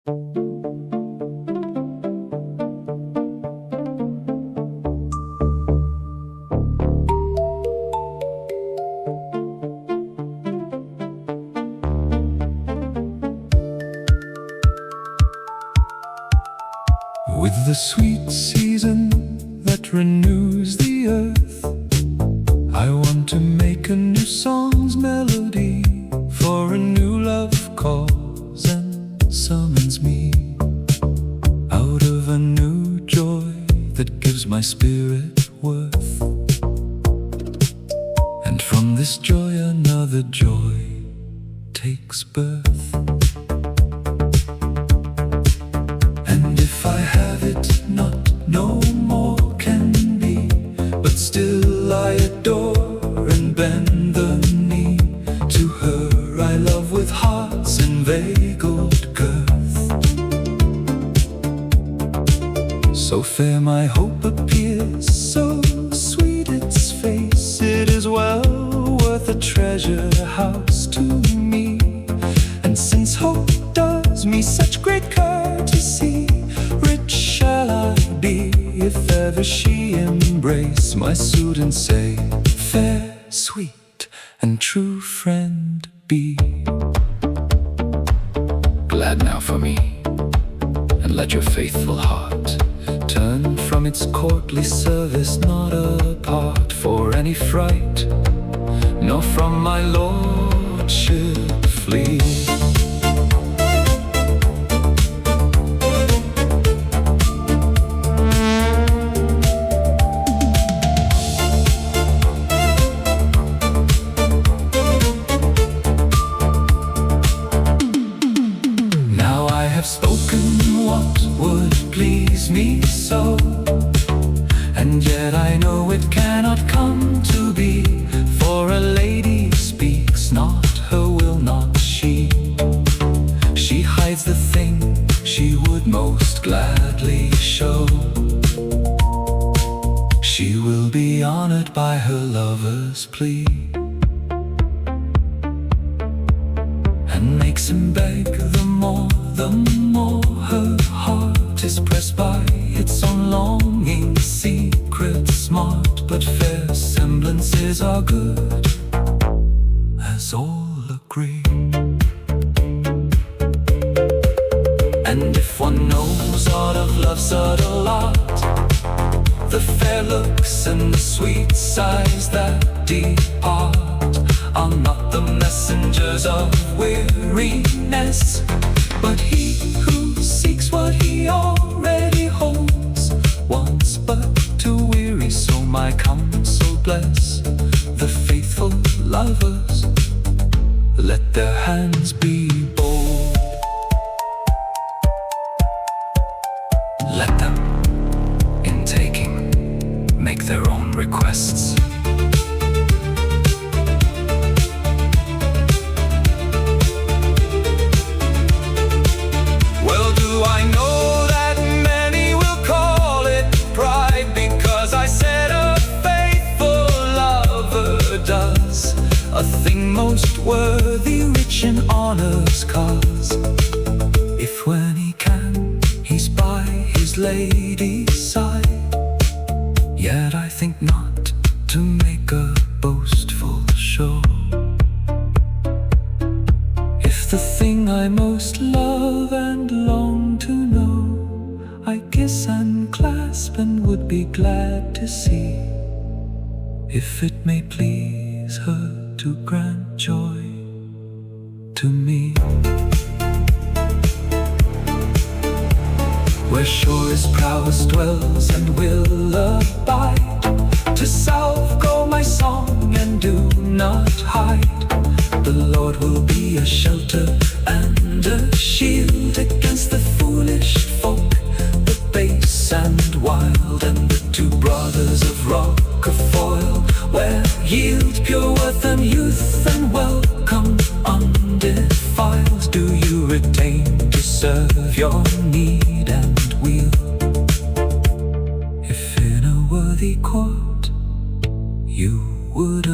With the sweet season that renews the earth, I want to make a new song's melody, for a new love calls and summons me out of a new joy that gives my spirit worth. And from this joy another joy takes birth. And if I have it not, no more can be, but still I adore and bend the knee to her I love with heart's inveigled girth. So fair my hope appears, so sweet its face, it is well worth a treasure house to me. And since hope does me such great courtesy, rich shall I be if ever she embrace my suit and say, fair, sweet, and true friend be. Glad now for me, and let your faithful heart turn from its courtly service, not apart for any fright, nor from my lordship flee. Spoken what would please me so, and yet I know it cannot come to be, for a lady speaks not her will, not she. She hides the thing she would most gladly show. She will be honored by her lover's plea, and makes him beg the more her heart is pressed by its own longing. Secret, smart, but fair semblances are good, as all agree. And if one knows aught of love's subtle art, the fair looks and the sweet sighs that depart are not the messengers of weariness, but he who seeks what he already holds wants but to weary. So my counsel bless the faithful lovers, let their hands be bold. Let them, in taking, make their own requests. I know that many will call it pride, because I said a faithful lover does a thing most worthy, rich in honor's cause. If when he can, he's by his lady's side, yet I think not to make a boastful show. If the thing I most love and long to know, I kiss and clasp and would be glad to see, if it may please her to grant joy to me. Where sure his prowess dwells and will abide, to south go my song and do not hide. The Lord will be a shelter and a shield against the foolish folk, the base and wild, and the two brothers of rock of foil, where yield pure worth and youth and welcome undefiled. Do you retain to serve your need and weal, if in a worthy court you would